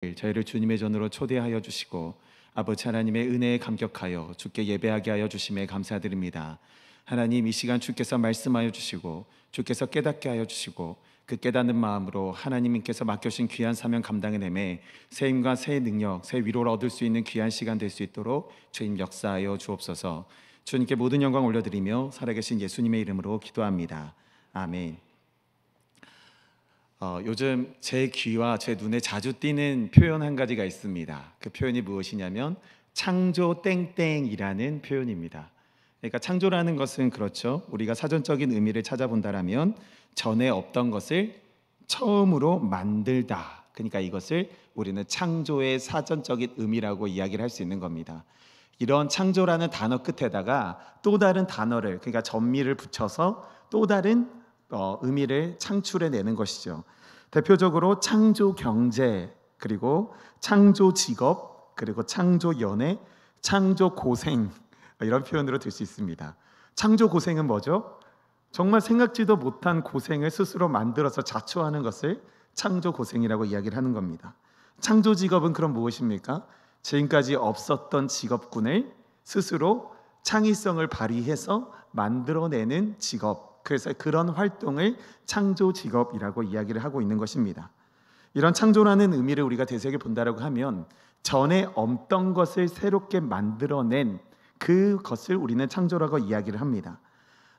오늘 저희를 주님의 전으로 초대하여 주시고 아버지 하나님의 은혜에 감격하여 주께 예배하게 하여 주심에 감사드립니다. 하나님, 이 시간 주께서 말씀하여 주시고 주께서 깨닫게 하여 주시고 그 깨닫는 마음으로 하나님께서 맡겨주신 귀한 사명 감당해내매 새 힘과 새 능력, 새 위로를 얻을 수 있는 귀한 시간 될 수 있도록 주님 역사하여 주옵소서. 주님께 모든 영광 올려드리며 살아계신 예수님의 이름으로 기도합니다. 아멘. 요즘 제 귀와 제 눈에 자주 띄는 표현 한 가지가 있습니다. 그 표현이 무엇이냐면 창조 땡땡이라는 표현입니다. 그러니까 창조라는 것은 그렇죠, 우리가 사전적인 의미를 찾아본다라면 전에 없던 것을 처음으로 만들다, 그러니까 이것을 우리는 창조의 사전적인 의미라고 이야기를 할 수 있는 겁니다. 이런 창조라는 단어 끝에다가 또 다른 단어를, 그러니까 전미를 붙여서 또 다른 의미를 창출해내는 것이죠. 대표적으로 창조 경제, 그리고 창조 직업, 그리고 창조 연애, 창조 고생, 이런 표현으로 들 수 있습니다. 창조 고생은 뭐죠? 정말 생각지도 못한 고생을 스스로 만들어서 자초하는 것을 창조 고생이라고 이야기를 하는 겁니다. 창조 직업은 그럼 무엇입니까? 지금까지 없었던 직업군을 스스로 창의성을 발휘해서 만들어내는 직업, 그래서 그런 활동을 창조 직업이라고 이야기를 하고 있는 것입니다. 이런 창조라는 의미를 우리가 되새겨 본다라고 하면 전에 없던 것을 새롭게 만들어낸 그것을 우리는 창조라고 이야기를 합니다.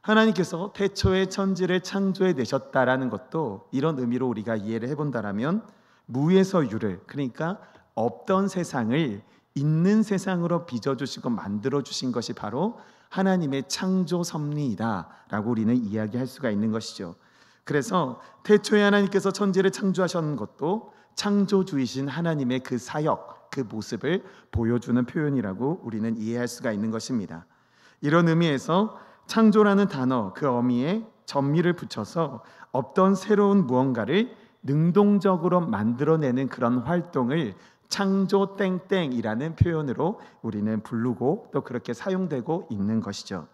하나님께서 태초에 천지를 창조해 내셨다라는 것도 이런 의미로 우리가 이해를 해본다라면 무에서 유를, 그러니까 없던 세상을 있는 세상으로 빚어주시고 만들어주신 것이 바로 하나님의 창조 섭리이다라고 우리는 이야기할 수가 있는 것이죠. 그래서 태초에 하나님께서 천지를 창조하신 것도 창조주이신 하나님의 그 사역, 그 모습을 보여주는 표현이라고 우리는 이해할 수가 있는 것입니다. 이런 의미에서 창조라는 단어, 그 어미에 전미를 붙여서 없던 새로운 무언가를 능동적으로 만들어내는 그런 활동을 창조 땡땡이라는 표현으로 우리는 부르고 또 그렇게 사용되고 있는 것이죠.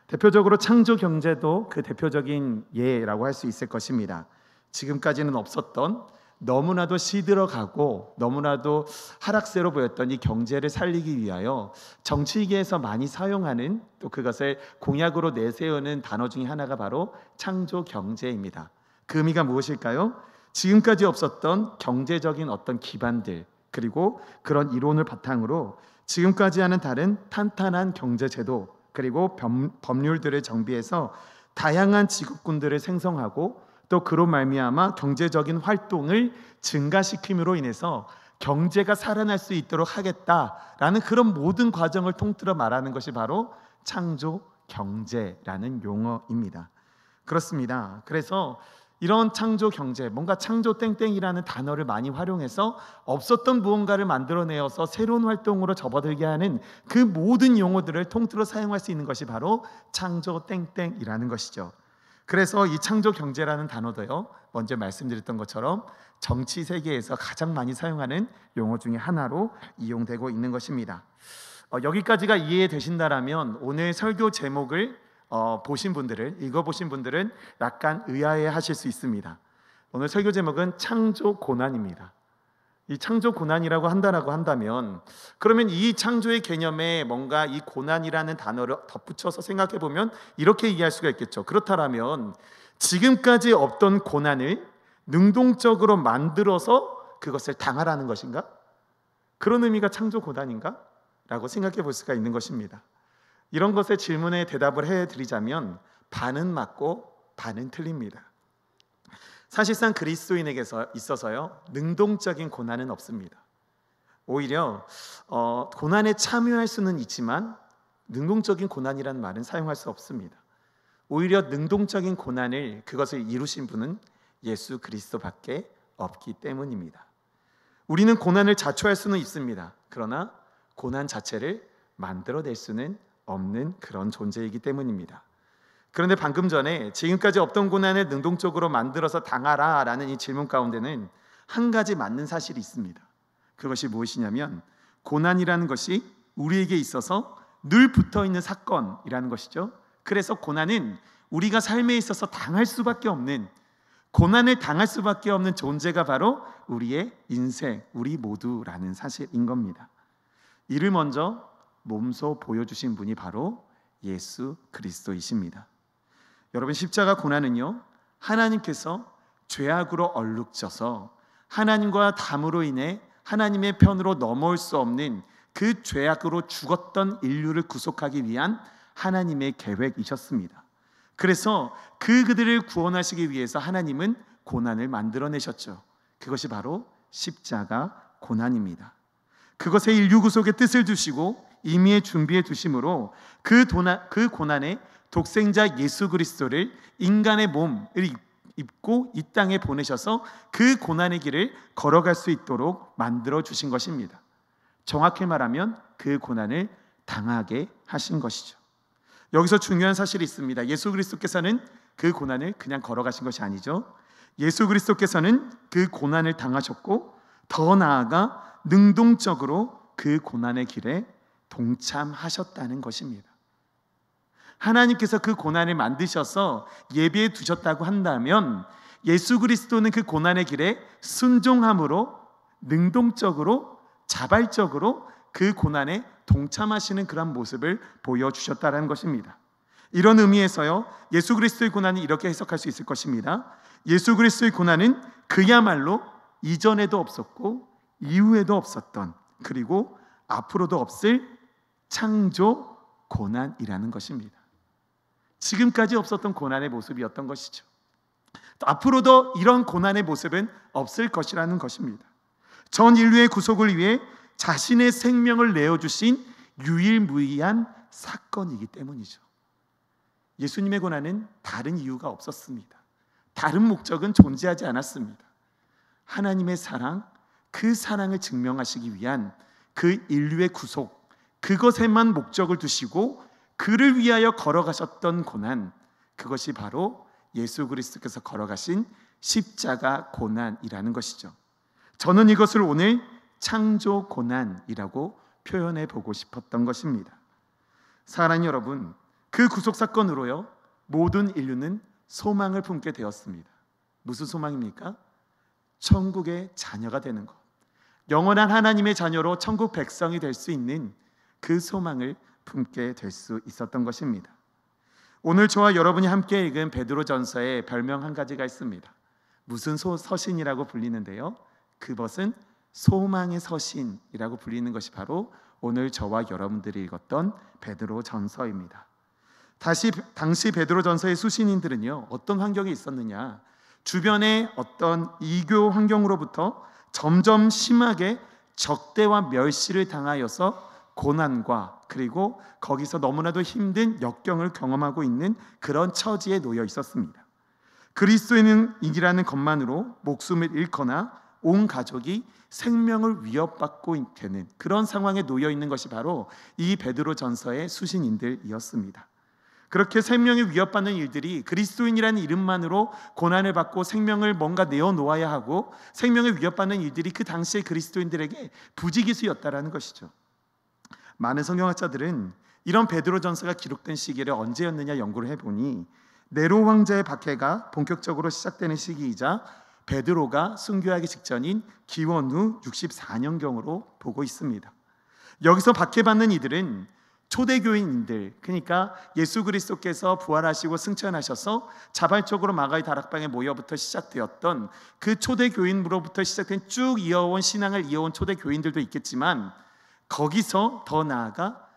대표적으로 창조 경제도 그 대표적인 예라고 할 수 있을 것입니다. 지금까지는 없었던, 너무나도 시들어가고 너무나도 하락세로 보였던 이 경제를 살리기 위하여 정치계에서 많이 사용하는, 또 그것을 공약으로 내세우는 단어 중에 하나가 바로 창조 경제입니다. 그 의미가 무엇일까요? 지금까지 없었던 경제적인 어떤 기반들, 그리고 그런 이론을 바탕으로 지금까지와는 다른 탄탄한 경제제도, 그리고 법률들을 정비해서 다양한 직업군들을 생성하고 또 그로 말미암아 경제적인 활동을 증가시킴으로 인해서 경제가 살아날 수 있도록 하겠다라는 그런 모든 과정을 통틀어 말하는 것이 바로 창조 경제라는 용어입니다. 그렇습니다. 그래서 이런 창조 경제, 뭔가 창조 땡땡이라는 단어를 많이 활용해서 없었던 무언가를 만들어내어서 새로운 활동으로 접어들게 하는 그 모든 용어들을 통틀어 사용할 수 있는 것이 바로 창조 땡땡이라는 것이죠. 그래서 이 창조 경제라는 단어도요, 먼저 말씀드렸던 것처럼 정치 세계에서 가장 많이 사용하는 용어 중에 하나로 이용되고 있는 것입니다. 여기까지가 이해되신다라면 오늘 설교 제목을 읽어보신 분들은 약간 의아해 하실 수 있습니다. 오늘 설교 제목은 창조 고난입니다. 이 창조 고난이라고 한다면 그러면 이 창조의 개념에 뭔가 이 고난이라는 단어를 덧붙여서 생각해 보면 이렇게 이해할 수가 있겠죠. 그렇다면 지금까지 없던 고난을 능동적으로 만들어서 그것을 당하라는 것인가? 그런 의미가 창조 고난인가? 라고 생각해 볼 수가 있는 것입니다. 이런 것의 질문에 대답을 해드리자면 반은 맞고 반은 틀립니다. 사실상 그리스도인에게 있어서요, 능동적인 고난은 없습니다. 오히려 고난에 참여할 수는 있지만 능동적인 고난이라는 말은 사용할 수 없습니다. 오히려 능동적인 고난을, 그것을 이루신 분은 예수 그리스도밖에 없기 때문입니다. 우리는 고난을 자초할 수는 있습니다. 그러나 고난 자체를 만들어낼 수는 없는 그런 존재이기 때문입니다. 그런데 방금 전에 지금까지 없던 고난을 능동적으로 만들어서 당하라 라는 이 질문 가운데는 한 가지 맞는 사실이 있습니다. 그것이 무엇이냐면 고난이라는 것이 우리에게 있어서 늘 붙어있는 사건이라는 것이죠. 그래서 고난은 우리가 삶에 있어서 당할 수밖에 없는, 고난을 당할 수밖에 없는 존재가 바로 우리의 인생, 우리 모두라는 사실인 겁니다. 이를 먼저 몸소 보여주신 분이 바로 예수 그리스도이십니다. 여러분, 십자가 고난은요, 하나님께서 죄악으로 얼룩져서 하나님과 담으로 인해 하나님의 편으로 넘어올 수 없는 그 죄악으로 죽었던 인류를 구속하기 위한 하나님의 계획이셨습니다. 그래서 그들을 구원하시기 위해서 하나님은 고난을 만들어내셨죠. 그것이 바로 십자가 고난입니다. 그것에 인류 구속의 뜻을 두시고 임의에 준비해 두심으로 그 고난에 독생자 예수 그리스도를 인간의 몸을 입고 이 땅에 보내셔서 그 고난의 길을 걸어갈 수 있도록 만들어 주신 것입니다. 정확히 말하면 그 고난을 당하게 하신 것이죠. 여기서 중요한 사실이 있습니다. 예수 그리스도께서는 그 고난을 그냥 걸어가신 것이 아니죠. 예수 그리스도께서는 그 고난을 당하셨고 더 나아가 능동적으로 그 고난의 길에 동참하셨다는 것입니다. 하나님께서 그 고난을 만드셔서 예비해 두셨다고 한다면 예수 그리스도는 그 고난의 길에 순종함으로 능동적으로 자발적으로 그 고난에 동참하시는 그런 모습을 보여주셨다는 것입니다. 이런 의미에서요, 예수 그리스도의 고난을 이렇게 해석할 수 있을 것입니다. 예수 그리스도의 고난은 그야말로 이전에도 없었고 이후에도 없었던, 그리고 앞으로도 없을 창조 고난이라는 것입니다. 지금까지 없었던 고난의 모습이었던 것이죠. 앞으로도 이런 고난의 모습은 없을 것이라는 것입니다. 전 인류의 구속을 위해 자신의 생명을 내어주신 유일무이한 사건이기 때문이죠. 예수님의 고난은 다른 이유가 없었습니다. 다른 목적은 존재하지 않았습니다. 하나님의 사랑, 그 사랑을 증명하시기 위한 그 인류의 구속, 그것에만 목적을 두시고 그를 위하여 걸어가셨던 고난, 그것이 바로 예수 그리스도께서 걸어가신 십자가 고난이라는 것이죠. 저는 이것을 오늘 창조 고난이라고 표현해 보고 싶었던 것입니다. 사랑하는 여러분, 그 구속 사건으로요, 모든 인류는 소망을 품게 되었습니다. 무슨 소망입니까? 천국의 자녀가 되는 것, 영원한 하나님의 자녀로 천국 백성이 될 수 있는 그 소망을 품게 될 수 있었던 것입니다. 오늘 저와 여러분이 함께 읽은 베드로전서에 별명 한 가지가 있습니다. 무슨 서신이라고 불리는데요, 그것은 소망의 서신이라고 불리는 것이 바로 오늘 저와 여러분들이 읽었던 베드로전서입니다. 당시 베드로전서의 수신인들은요, 어떤 환경에 있었느냐, 주변의 어떤 이교 환경으로부터 점점 심하게 적대와 멸시를 당하여서 고난과 그리고 거기서 너무나도 힘든 역경을 경험하고 있는 그런 처지에 놓여 있었습니다. 그리스도인이라는 것만으로 목숨을 잃거나 온 가족이 생명을 위협받고 되는 그런 상황에 놓여 있는 것이 바로 이 베드로전서의 수신인들이었습니다. 그렇게 생명이 위협받는 일들이 그리스도인이라는 이름만으로 고난을 받고 생명을 뭔가 내어놓아야 하고 생명을 위협받는 일들이 그 당시의 그리스도인들에게 부지기수였다라는 것이죠. 많은 성경학자들은 이런 베드로전서가 기록된 시기를 언제였느냐 연구를 해보니 네로 왕자의 박해가 본격적으로 시작되는 시기이자 베드로가 순교하기 직전인 기원 후 64년경으로 보고 있습니다. 여기서 박해받는 이들은 초대교인들, 그러니까 예수 그리스도께서 부활하시고 승천하셔서 자발적으로 마가의 다락방에 모여부터 시작되었던 그 초대교인으로부터 시작된 쭉 이어온 신앙을 이어온 초대교인들도 있겠지만 거기서 더 나아가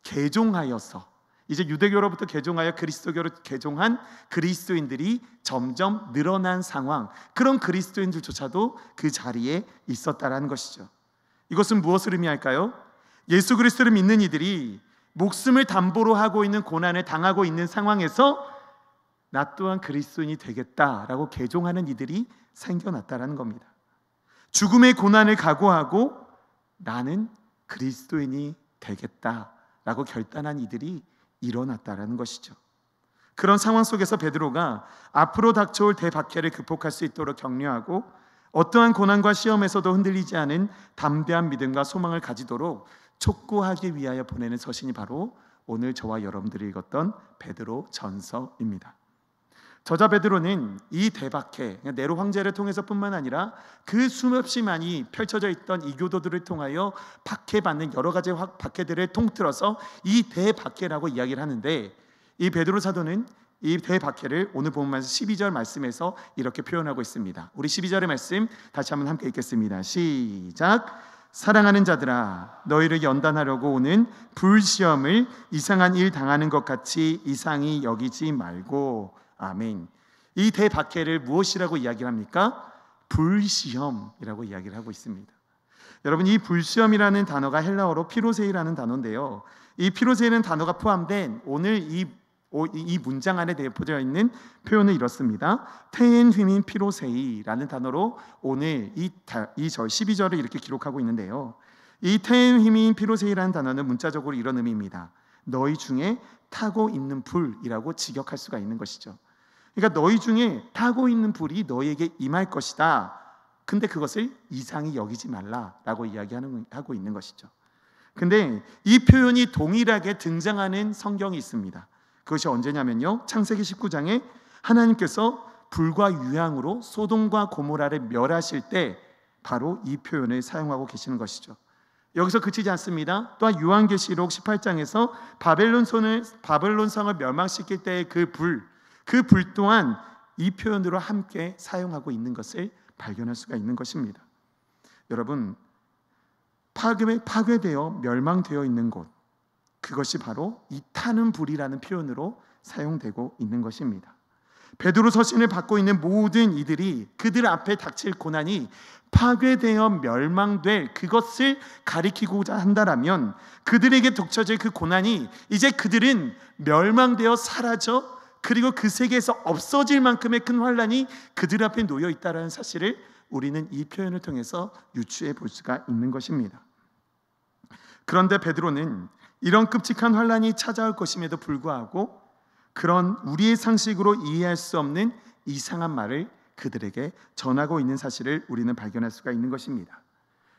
개종하여서 이제 유대교로부터 개종하여 그리스도교로 개종한 그리스도인들이 점점 늘어난 상황, 그런 그리스도인들조차도 그 자리에 있었다라는 것이죠. 이것은 무엇을 의미할까요? 예수 그리스도를 믿는 이들이 목숨을 담보로 하고 있는 고난을 당하고 있는 상황에서 나 또한 그리스도인이 되겠다라고 개종하는 이들이 생겨났다라는 겁니다. 죽음의 고난을 각오하고 나는 그리스도인이 되겠다라고 결단한 이들이 일어났다라는 것이죠. 그런 상황 속에서 베드로가 앞으로 닥쳐올 대박해를 극복할 수 있도록 격려하고 어떠한 고난과 시험에서도 흔들리지 않은 담대한 믿음과 소망을 가지도록 촉구하기 위하여 보내는 서신이 바로 오늘 저와 여러분들이 읽었던 베드로 전서입니다. 저자 베드로는 이 대박해, 네로 황제를 통해서뿐만 아니라 그 수없이 많이 펼쳐져 있던 이교도들을 통하여 박해받는 여러 가지 박해들을 통틀어서 이 대박해라고 이야기를 하는데, 이 베드로 사도는 이 대박해를 오늘 본 말씀 12절 말씀에서 이렇게 표현하고 있습니다. 우리 12절의 말씀 다시 한번 함께 읽겠습니다. 시작. 사랑하는 자들아, 너희를 연단하려고 오는 불시험을 이상한 일 당하는 것 같이 이상히 여기지 말고. 아멘. 이 대박해를 무엇이라고 이야기를 합니까? 불시험이라고 이야기를 하고 있습니다. 여러분, 이 불시험이라는 단어가 헬라어로 피로세이라는 단어인데요, 이 피로세이라는 단어가 포함된 오늘 이 문장 안에 내포되어 있는 표현은 이렇습니다. 테엔 휘민 피로세이라는 단어로 오늘 이 절 12절을 이렇게 기록하고 있는데요, 이 테엔 휘민 피로세이라는 단어는 문자적으로 이런 의미입니다. 너희 중에 타고 있는 불이라고 직역할 수가 있는 것이죠. 그러니까 너희 중에 타고 있는 불이 너희에게 임할 것이다. 근데 그것을 이상히 여기지 말라라고 이야기하고 있는 것이죠. 근데 이 표현이 동일하게 등장하는 성경이 있습니다. 그것이 언제냐면요, 창세기 19장에 하나님께서 불과 유황으로 소돔과 고모라를 멸하실 때 바로 이 표현을 사용하고 계시는 것이죠. 여기서 그치지 않습니다. 또한 요한계시록 18장에서 바벨론 성을 멸망시킬 때의 그 불 또한 이 표현으로 함께 사용하고 있는 것을 발견할 수가 있는 것입니다. 여러분, 파괴되어 멸망되어 있는 곳, 그것이 바로 이 타는 불이라는 표현으로 사용되고 있는 것입니다. 베드로 서신을 받고 있는 모든 이들이 그들 앞에 닥칠 고난이 파괴되어 멸망될 그것을 가리키고자 한다라면, 그들에게 닥쳐질 그 고난이 이제 그들은 멸망되어 사라져 그리고 그 세계에서 없어질 만큼의 큰 환란이 그들 앞에 놓여 있다는 사실을 우리는 이 표현을 통해서 유추해 볼 수가 있는 것입니다. 그런데 베드로는 이런 끔찍한 환란이 찾아올 것임에도 불구하고 그런 우리의 상식으로 이해할 수 없는 이상한 말을 그들에게 전하고 있는 사실을 우리는 발견할 수가 있는 것입니다.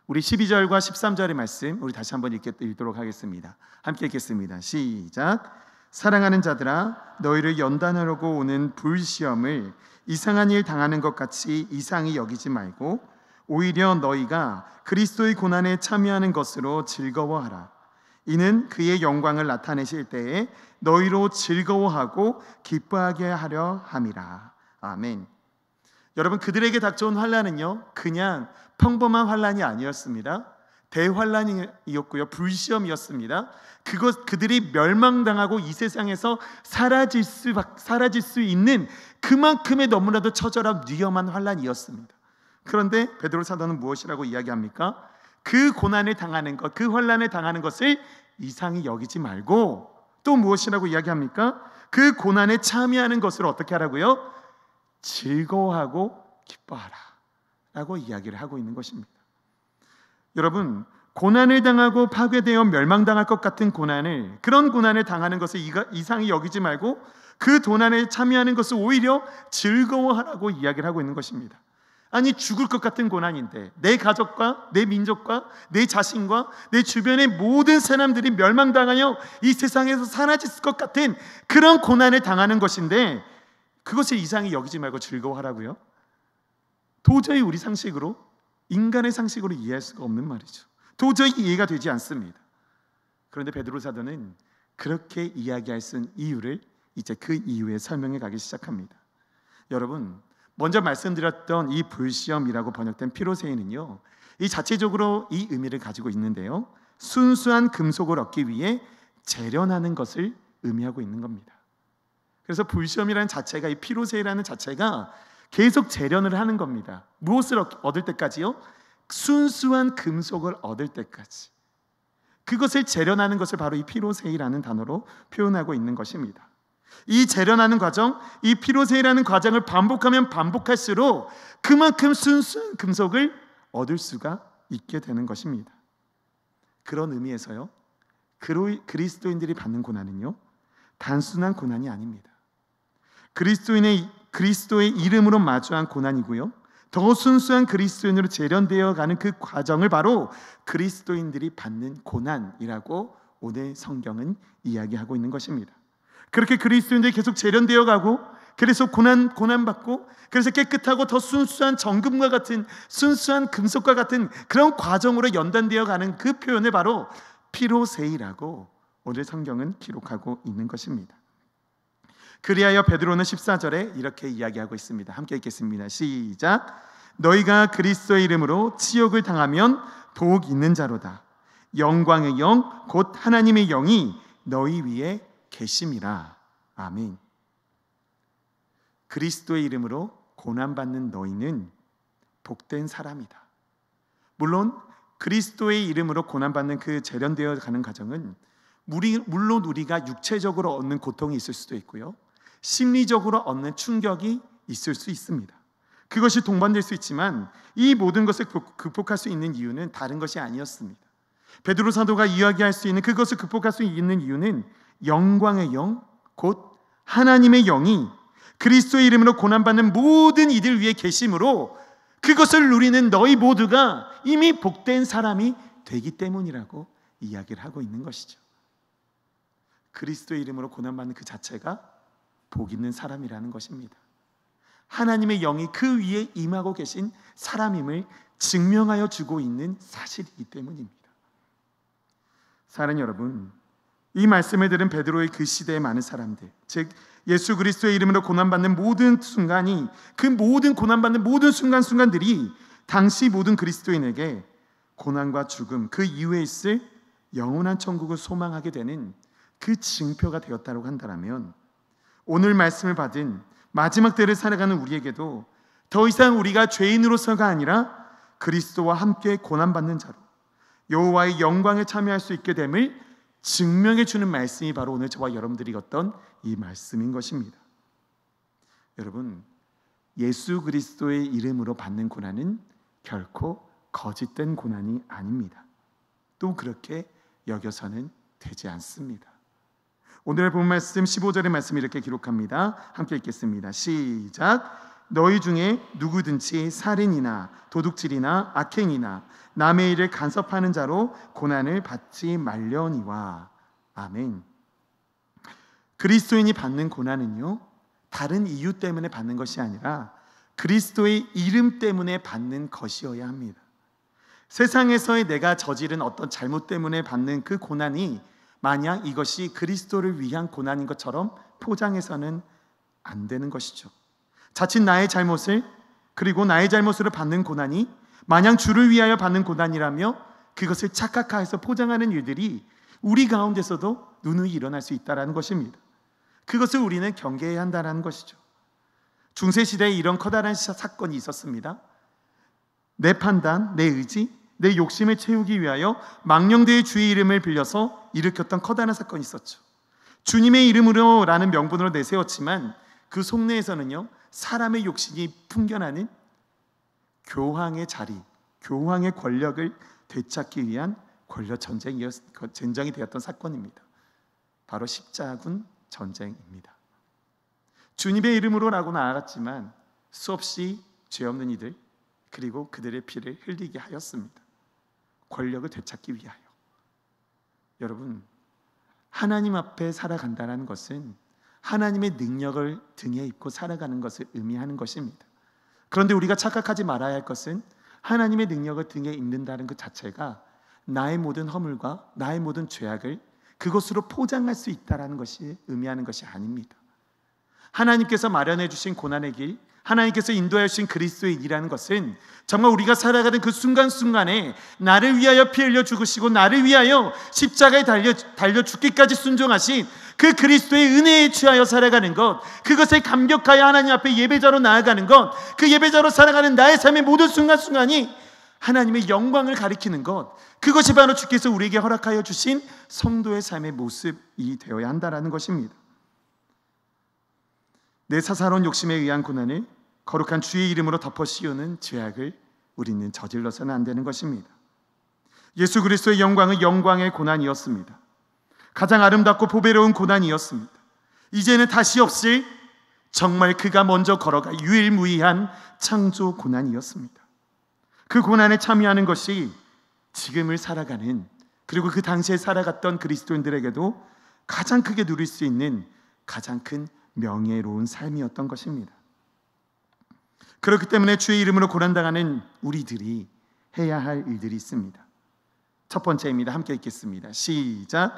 우리 12절과 13절의 말씀 우리 다시 한번 읽도록 하겠습니다. 함께 읽겠습니다. 시작. 사랑하는 자들아, 너희를 연단하려고 오는 불시험을 이상한 일 당하는 것 같이 이상히 여기지 말고 오히려 너희가 그리스도의 고난에 참여하는 것으로 즐거워하라. 이는 그의 영광을 나타내실 때에 너희로 즐거워하고 기뻐하게 하려 함이라. 아멘. 여러분, 그들에게 닥쳐온 환란은요, 그냥 평범한 환란이 아니었습니다. 대환란이었고요, 불시험이었습니다. 그들이 멸망당하고 이 세상에서 사라질 수 있는 그만큼의 너무나도 처절한 위험한 환란이었습니다. 그런데 베드로 사도는 무엇이라고 이야기합니까? 그 고난을 당하는 것, 그 환란을 당하는 것을 이상히 여기지 말고 또 무엇이라고 이야기합니까? 그 고난에 참여하는 것을 어떻게 하라고요? 즐거워하고 기뻐하라 라고 이야기를 하고 있는 것입니다. 여러분, 고난을 당하고 파괴되어 멸망당할 것 같은 그런 고난을 당하는 것을 이상히 여기지 말고 그 고난에 참여하는 것을 오히려 즐거워하라고 이야기를 하고 있는 것입니다. 아니, 죽을 것 같은 고난인데 내 가족과 내 민족과 내 자신과 내 주변의 모든 사람들이 멸망당하여 이 세상에서 사라질 것 같은 그런 고난을 당하는 것인데 그것을 이상히 여기지 말고 즐거워하라고요? 도저히 우리 상식으로, 인간의 상식으로 이해할 수가 없는 말이죠. 도저히 이해가 되지 않습니다. 그런데 베드로 사도는 그렇게 이야기할 수 있는 이유를 이제 그 이후에 설명해 가기 시작합니다. 여러분, 먼저 말씀드렸던 이 불시험이라고 번역된 피로세이는요, 이 자체적으로 이 의미를 가지고 있는데요, 순수한 금속을 얻기 위해 재련하는 것을 의미하고 있는 겁니다. 그래서 불시험이라는 자체가, 이 피로세이라는 자체가 계속 재련을 하는 겁니다. 무엇을 얻을 때까지요? 순수한 금속을 얻을 때까지. 그것을 재련하는 것을 바로 이 피로세이라는 단어로 표현하고 있는 것입니다. 이 재련하는 과정, 이 피로세이라는 과정을 반복하면 반복할수록 그만큼 순수한 금속을 얻을 수가 있게 되는 것입니다. 그런 의미에서요, 그리스도인들이 받는 고난은요, 단순한 고난이 아닙니다. 그리스도의 이름으로 마주한 고난이고요, 더 순수한 그리스도인으로 재련되어 가는 그 과정을 바로 그리스도인들이 받는 고난이라고 오늘 성경은 이야기하고 있는 것입니다. 그렇게 그리스도인들이 계속 재련되어 가고 그래서 고난받고, 그래서 깨끗하고 더 순수한 정금과 같은, 순수한 금속과 같은 그런 과정으로 연단되어 가는 그 표현을 바로 피로세이라고 오늘 성경은 기록하고 있는 것입니다. 그리하여 베드로는 14절에 이렇게 이야기하고 있습니다. 함께 읽겠습니다. 시작. 너희가 그리스도의 이름으로 치욕을 당하면 복 있는 자로다. 영광의 영 곧 하나님의 영이 너희 위에 계심이라. 아멘. 그리스도의 이름으로 고난받는 너희는 복된 사람이다. 물론 그리스도의 이름으로 고난받는 그 재련되어 가는 과정은 물론 우리가 육체적으로 얻는 고통이 있을 수도 있고요, 심리적으로 얻는 충격이 있을 수 있습니다. 그것이 동반될 수 있지만 이 모든 것을 극복할 수 있는 이유는 다른 것이 아니었습니다. 베드로 사도가 이야기할 수 있는 그것을 극복할 수 있는 이유는 영광의 영, 곧 하나님의 영이 그리스도의 이름으로 고난받는 모든 이들 위에 계심으로 그것을 누리는 너희 모두가 이미 복된 사람이 되기 때문이라고 이야기를 하고 있는 것이죠. 그리스도의 이름으로 고난받는 그 자체가 복 있는 사람이라는 것입니다. 하나님의 영이 그 위에 임하고 계신 사람임을 증명하여 주고 있는 사실이기 때문입니다. 사랑하는 여러분, 이 말씀을 들은 베드로의 그 시대의 많은 사람들, 즉 예수 그리스도의 이름으로 고난받는 모든 순간이, 그 모든 고난받는 모든 순간들이 당시 모든 그리스도인에게 고난과 죽음, 그 이후에 있을 영원한 천국을 소망하게 되는 그 징표가 되었다고 한다면, 오늘 말씀을 받은 마지막 때를 살아가는 우리에게도 더 이상 우리가 죄인으로서가 아니라 그리스도와 함께 고난받는 자로 여호와의 영광에 참여할 수 있게 됨을 증명해 주는 말씀이 바로 오늘 저와 여러분들이 걷던 이 말씀인 것입니다. 여러분, 예수 그리스도의 이름으로 받는 고난은 결코 거짓된 고난이 아닙니다. 또 그렇게 여겨서는 되지 않습니다. 오늘 본 말씀 15절의 말씀이 이렇게 기록합니다. 함께 읽겠습니다. 시작. 너희 중에 누구든지 살인이나 도둑질이나 악행이나 남의 일을 간섭하는 자로 고난을 받지 말려니와. 아멘. 그리스도인이 받는 고난은요, 다른 이유 때문에 받는 것이 아니라 그리스도의 이름 때문에 받는 것이어야 합니다. 세상에서의 내가 저지른 어떤 잘못 때문에 받는 그 고난이 만약 이것이 그리스도를 위한 고난인 것처럼 포장해서는 안 되는 것이죠. 자칫 나의 잘못을, 그리고 나의 잘못으로 받는 고난이 마냥 주를 위하여 받는 고난이라며 그것을 착각해서 포장하는 일들이 우리 가운데서도 누누이 일어날 수 있다는 것입니다. 그것을 우리는 경계해야 한다는 것이죠. 중세시대에 이런 커다란 사건이 있었습니다. 내 판단, 내 의지, 내 욕심을 채우기 위하여 망령되의 주의 이름을 빌려서 일으켰던 커다란 사건이 있었죠. 주님의 이름으로 라는 명분으로 내세웠지만 그 속내에서는요, 사람의 욕심이 풍겨나는 교황의 자리, 교황의 권력을 되찾기 위한 권력 전쟁이 되었던 사건입니다. 바로 십자군 전쟁입니다. 주님의 이름으로라고 나아갔지만 수없이 죄 없는 이들, 그리고 그들의 피를 흘리게 하였습니다. 권력을 되찾기 위하여. 여러분, 하나님 앞에 살아간다는 것은 하나님의 능력을 등에 입고 살아가는 것을 의미하는 것입니다. 그런데 우리가 착각하지 말아야 할 것은 하나님의 능력을 등에 입는다는 것 자체가 나의 모든 허물과 나의 모든 죄악을 그것으로 포장할 수 있다는 것이 의미하는 것이 아닙니다. 하나님께서 마련해 주신 고난의 길, 하나님께서 인도해 주신 그리스도인이라는 것은 정말 우리가 살아가는 그 순간순간에 나를 위하여 피 흘려 죽으시고 나를 위하여 십자가에 달려 죽기까지 순종하신 그 그리스도의 은혜에 취하여 살아가는 것, 그것에 감격하여 하나님 앞에 예배자로 나아가는 것, 그 예배자로 살아가는 나의 삶의 모든 순간순간이 하나님의 영광을 가리키는 것, 그것이 바로 주께서 우리에게 허락하여 주신 성도의 삶의 모습이 되어야 한다는 것입니다. 내 사사로운 욕심에 의한 고난을 거룩한 주의 이름으로 덮어 씌우는 죄악을 우리는 저질러서는 안 되는 것입니다. 예수 그리스도의 영광은 영광의 고난이었습니다. 가장 아름답고 보배로운 고난이었습니다. 이제는 다시 없을, 정말 그가 먼저 걸어가 유일무이한 창조 고난이었습니다. 그 고난에 참여하는 것이 지금을 살아가는, 그리고 그 당시에 살아갔던 그리스도인들에게도 가장 크게 누릴 수 있는 가장 큰 명예로운 삶이었던 것입니다. 그렇기 때문에 주의 이름으로 고난당하는 우리들이 해야 할 일들이 있습니다. 첫 번째입니다. 함께 읽겠습니다. 시작.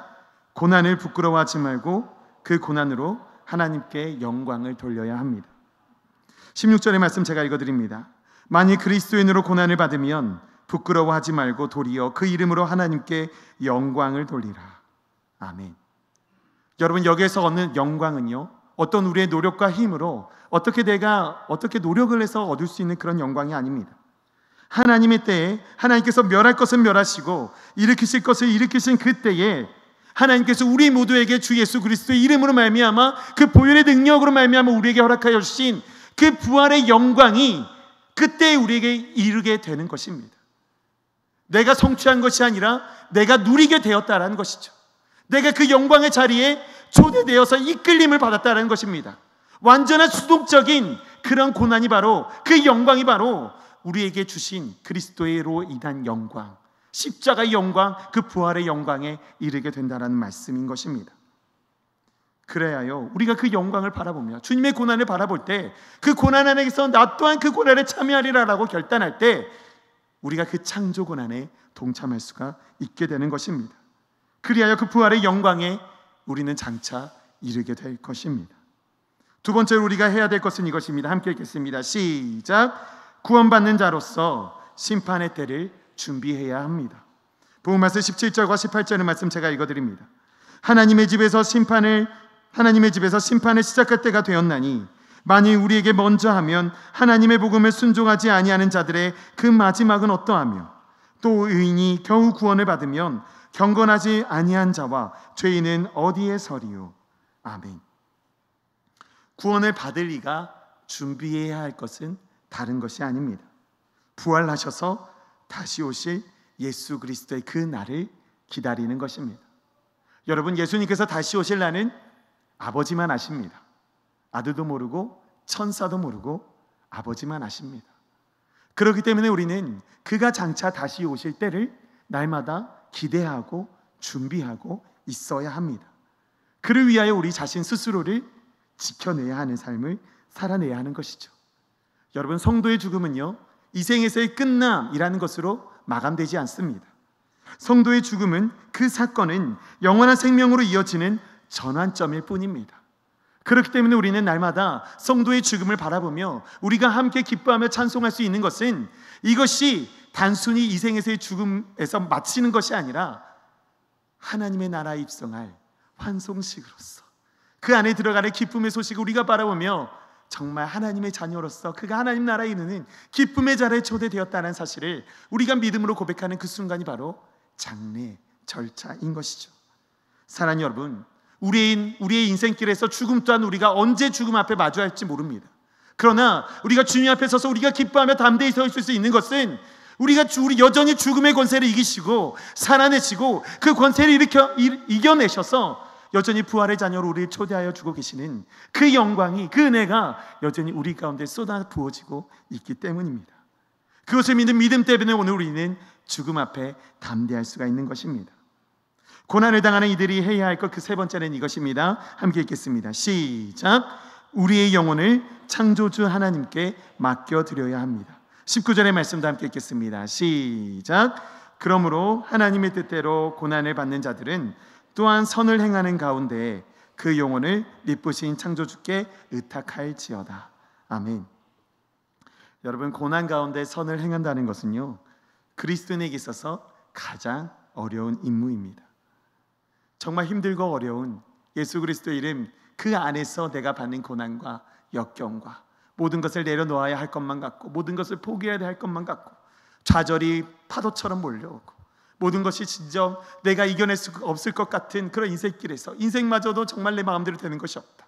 고난을 부끄러워하지 말고 그 고난으로 하나님께 영광을 돌려야 합니다. 16절의 말씀 제가 읽어드립니다. 만일 그리스도인으로 고난을 받으면 부끄러워하지 말고 도리어 그 이름으로 하나님께 영광을 돌리라. 아멘. 여러분, 여기에서 얻는 영광은요, 어떤 우리의 노력과 힘으로 어떻게 노력을 해서 얻을 수 있는 그런 영광이 아닙니다. 하나님의 때에 하나님께서 멸할 것은 멸하시고 일으키실 것을 일으키신 그때에 하나님께서 우리 모두에게 주 예수 그리스도의 이름으로 말미암아 그 보혈의 능력으로 말미암아 우리에게 허락하여 주신 그 부활의 영광이 그때 우리에게 이르게 되는 것입니다. 내가 성취한 것이 아니라 내가 누리게 되었다라는 것이죠. 내가 그 영광의 자리에 초대되어서 이끌림을 받았다라는 것입니다. 완전한 수동적인 그런 고난이 바로, 그 영광이 바로 우리에게 주신 그리스도로 인한 영광, 십자가의 영광, 그 부활의 영광에 이르게 된다는 말씀인 것입니다. 그래야요, 우리가 그 영광을 바라보며 주님의 고난을 바라볼 때 그 고난 안에서 나 또한 그 고난에 참여하리라라고 결단할 때 우리가 그 창조 고난에 동참할 수가 있게 되는 것입니다. 그리하여 그 부활의 영광에 우리는 장차 이르게 될 것입니다. 두 번째로 우리가 해야 될 것은 이것입니다. 함께 읽겠습니다. 시작. 구원받는 자로서 심판의 때를 준비해야 합니다. 복음말씀 17절과 18절의 말씀 제가 읽어드립니다. 하나님의 집에서 심판을 시작할 때가 되었나니 만일 우리에게 먼저 하면 하나님의 복음을 순종하지 아니하는 자들의 그 마지막은 어떠하며 또 의인이 겨우 구원을 받으면 경건하지 아니한 자와 죄인은 어디에 서리요. 아멘. 구원을 받을 이가 준비해야 할 것은 다른 것이 아닙니다. 부활하셔서 다시 오실 예수 그리스도의 그 날을 기다리는 것입니다. 여러분, 예수님께서 다시 오실 날은 아버지만 아십니다. 아들도 모르고 천사도 모르고 아버지만 아십니다. 그렇기 때문에 우리는 그가 장차 다시 오실 때를 날마다 기대하고 준비하고 있어야 합니다. 그를 위하여 우리 자신 스스로를 지켜내야 하는 삶을 살아내야 하는 것이죠. 여러분, 성도의 죽음은요, 이 생에서의 끝남이라는 것으로 마감되지 않습니다. 성도의 죽음은, 그 사건은 영원한 생명으로 이어지는 전환점일 뿐입니다. 그렇기 때문에 우리는 날마다 성도의 죽음을 바라보며 우리가 함께 기뻐하며 찬송할 수 있는 것은 이것이 단순히 이 생에서의 죽음에서 마치는 것이 아니라 하나님의 나라에 입성할 환송식으로서 그 안에 들어가는 기쁨의 소식을 우리가 바라보며 정말 하나님의 자녀로서 그가 하나님 나라에 이르는 기쁨의 자리에 초대되었다는 사실을 우리가 믿음으로 고백하는 그 순간이 바로 장례 절차인 것이죠. 사랑하는 여러분, 우리의 인생길에서 죽음 또한 우리가 언제 죽음 앞에 마주할지 모릅니다. 그러나 우리가 주님 앞에 서서 우리가 기뻐하며 담대히 서 있을 수 있는 것은 우리 여전히 죽음의 권세를 이기시고 살아내시고 그 권세를 이겨내셔서 여전히 부활의 자녀로 우리를 초대하여 주고 계시는 그 영광이, 그 은혜가 여전히 우리 가운데 쏟아 부어지고 있기 때문입니다. 그것을 믿는 믿음 때문에 오늘 우리는 죽음 앞에 담대할 수가 있는 것입니다. 고난을 당하는 이들이 해야 할 것, 그 세 번째는 이것입니다. 함께 읽겠습니다. 시작. 우리의 영혼을 창조주 하나님께 맡겨드려야 합니다. 19절의 말씀도 함께 읽겠습니다. 시작. 그러므로 하나님의 뜻대로 고난을 받는 자들은 또한 선을 행하는 가운데 그 영혼을 미쁘신 창조주께 의탁할지어다. 아멘. 여러분, 고난 가운데 선을 행한다는 것은요, 그리스도인에게 있어서 가장 어려운 임무입니다. 정말 힘들고 어려운 예수 그리스도의 이름, 그 안에서 내가 받는 고난과 역경과 모든 것을 내려놓아야 할 것만 같고 모든 것을 포기해야 할 것만 같고 좌절이 파도처럼 몰려오고 모든 것이 진짜 내가 이겨낼 수 없을 것 같은 그런 인생길에서 인생마저도 정말 내 마음대로 되는 것이 없다,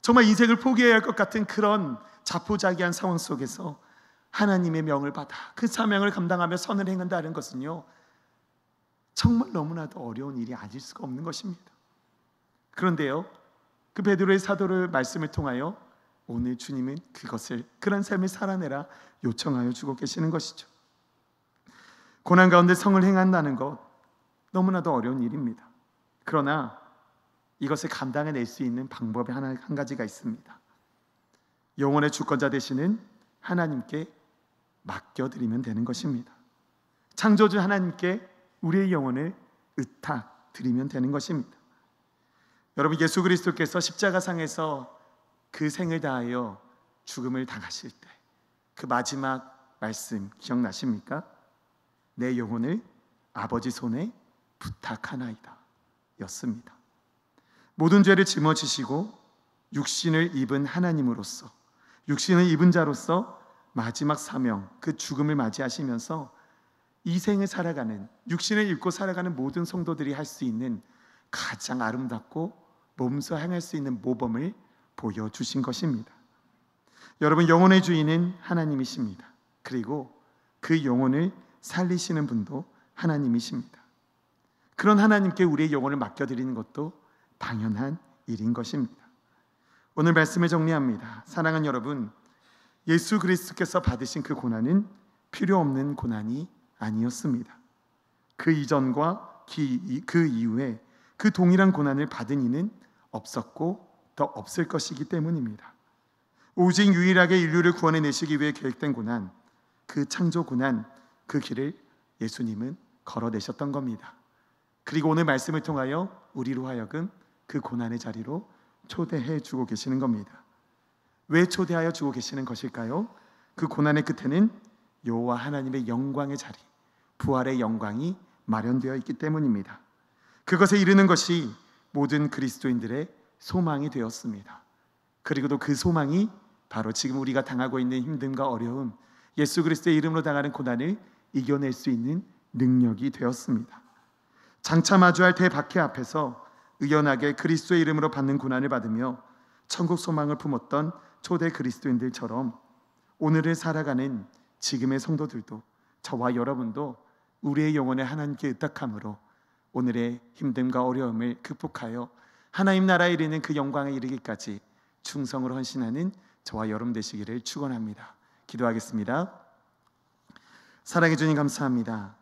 정말 인생을 포기해야 할 것 같은 그런 자포자기한 상황 속에서 하나님의 명을 받아 그 사명을 감당하며 선을 행한다는 것은요, 정말 너무나도 어려운 일이 아닐 수가 없는 것입니다. 그런데요, 그 베드로의 사도를 말씀을 통하여 오늘 주님은 그런 삶을 살아내라 요청하여 주고 계시는 것이죠. 고난 가운데 성을 행한다는 것, 너무나도 어려운 일입니다. 그러나 이것을 감당해낼 수 있는 방법이 한 가지가 있습니다. 영혼의 주권자 되시는 하나님께 맡겨드리면 되는 것입니다. 창조주 하나님께 우리의 영혼을 의탁드리면 되는 것입니다. 여러분, 예수 그리스도께서 십자가상에서 그 생을 다하여 죽음을 당하실 때 그 마지막 말씀 기억나십니까? 내 영혼을 아버지 손에 부탁하나이다 였습니다. 모든 죄를 짊어지시고 육신을 입은 하나님으로서, 육신을 입은 자로서 마지막 사명, 그 죽음을 맞이하시면서 이 생을 살아가는, 육신을 입고 살아가는 모든 성도들이 할 수 있는 가장 아름답고 몸소 행할 수 있는 모범을 보여주신 것입니다. 여러분, 영혼의 주인은 하나님이십니다. 그리고 그 영혼을 살리시는 분도 하나님이십니다. 그런 하나님께 우리의 영혼을 맡겨드리는 것도 당연한 일인 것입니다. 오늘 말씀을 정리합니다. 사랑하는 여러분, 예수 그리스도께서 받으신 그 고난은 필요 없는 고난이 아니었습니다. 그 이전과 그 이후에 그 동일한 고난을 받은 이는 없었고 더 없을 것이기 때문입니다. 오직 유일하게 인류를 구원해내시기 위해 계획된 고난, 그 창조 고난, 그 길을 예수님은 걸어내셨던 겁니다. 그리고 오늘 말씀을 통하여 우리로 하여금 그 고난의 자리로 초대해 주고 계시는 겁니다. 왜 초대하여 주고 계시는 것일까요? 그 고난의 끝에는 여호와 하나님의 영광의 자리, 부활의 영광이 마련되어 있기 때문입니다. 그것에 이르는 것이 모든 그리스도인들의 소망이 되었습니다. 그리고도 그 소망이 바로 지금 우리가 당하고 있는 힘듦과 어려움, 예수 그리스도의 이름으로 당하는 고난을 이겨낼 수 있는 능력이 되었습니다. 장차 마주할 대박해 앞에서 의연하게 그리스도의 이름으로 받는 고난을 받으며 천국 소망을 품었던 초대 그리스도인들처럼 오늘을 살아가는 지금의 성도들도, 저와 여러분도 우리의 영혼을 하나님께 의탁함으로 오늘의 힘듦과 어려움을 극복하여 하나님 나라에 이르는 그 영광에 이르기까지 충성으로 헌신하는 저와 여러분 되시기를 축원합니다. 기도하겠습니다. 사랑해 주님 감사합니다.